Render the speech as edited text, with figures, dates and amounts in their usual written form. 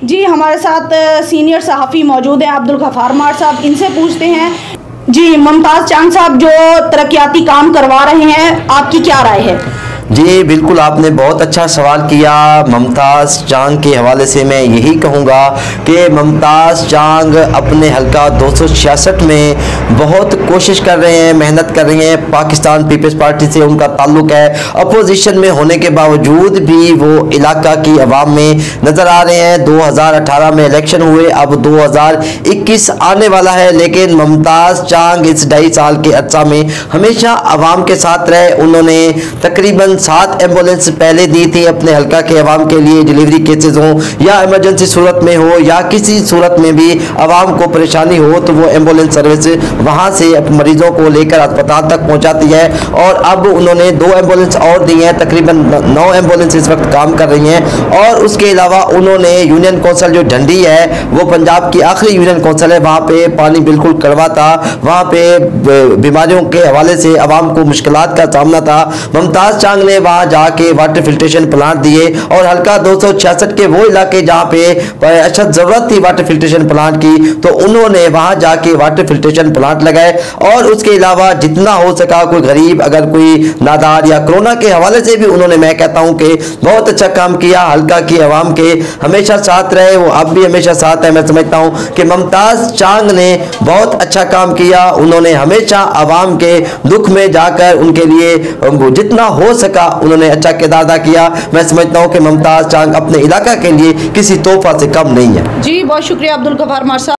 जी हमारे साथ सीनियर सहाफ़ी मौजूद हैं अब्दुल गफ्फार मार साहब, इनसे पूछते हैं। जी मुमताज़ चांग साहब जो तरक्याती काम करवा रहे हैं, आपकी क्या राय है? जी बिल्कुल, आपने बहुत अच्छा सवाल किया। मुमताज़ चांग के हवाले से मैं यही कहूँगा कि मुमताज़ चांग अपने हल्का 266 में बहुत कोशिश कर रहे हैं, मेहनत कर रहे हैं। पाकिस्तान पीपल्स पार्टी से उनका ताल्लुक़ है। अपोजिशन में होने के बावजूद भी वो इलाका की आवाम में नज़र आ रहे हैं। 2018 में इलेक्शन हुए, अब 2021 आने वाला है, लेकिन मुमताज़ चांग इस 2.5 साल के अर्सा में हमेशा आवाम के साथ रहे। उन्होंने तकरीबन 7 एम्बुलेंस पहले दी थी अपने हल्का के अवाम के लिए, डिलीवरी केसेस हो या इमरजेंसी सूरत में हो या किसी सूरत में भी अवाम को परेशानी हो तो वो एम्बुलेंस सर्विस वहाँ से मरीजों को लेकर अस्पताल तक पहुँचाती है। और अब उन्होंने 2 एम्बुलेंस और दी हैं, तकरीबन 9 एम्बुलेंस इस वक्त काम कर रही हैं। और उसके अलावा उन्होंने यूनियन कौंसिल जो ढंडी है, वो पंजाब की आखिरी यूनियन कौंसिल है, वहाँ पे पानी बिल्कुल कड़वा था, वहाँ पे बीमारियों के हवाले से अवाम को मुश्किलात का सामना था। मुमताज़ चांग ने वहां जाके वाटर फिल्ट्रेशन प्लांट दिए और हल्का 266 के वो इलाके जहां पे अच्छा जरूरत थी वाटर फिल्ट्रेशन प्लांट की, तो उन्होंने वहां जाके वाटर फिल्ट्रेशन प्लांट लगाए। और उसके अलावा जितना हो सका, कोई गरीब अगर कोई नादार या कोरोना के हवाले से भी उन्होंने, मैं कहता हूं कि बहुत अच्छा काम किया। हल्का की आवाम के हमेशा साथ रहे, वो अब भी हमेशा साथ है। मैं समझता हूं कि मुमताज़ चांग ने बहुत अच्छा काम किया। उन्होंने हमेशा आवाम के दुख में जाकर उनके लिए जितना हो सका उन्होंने अच्छा किरदार अदा किया। मैं समझता हूं कि मुमताज़ चांग अपने इलाका के लिए किसी तोहफा से कम नहीं है। जी बहुत शुक्रिया अब्दुल गफ्फार मार साहब।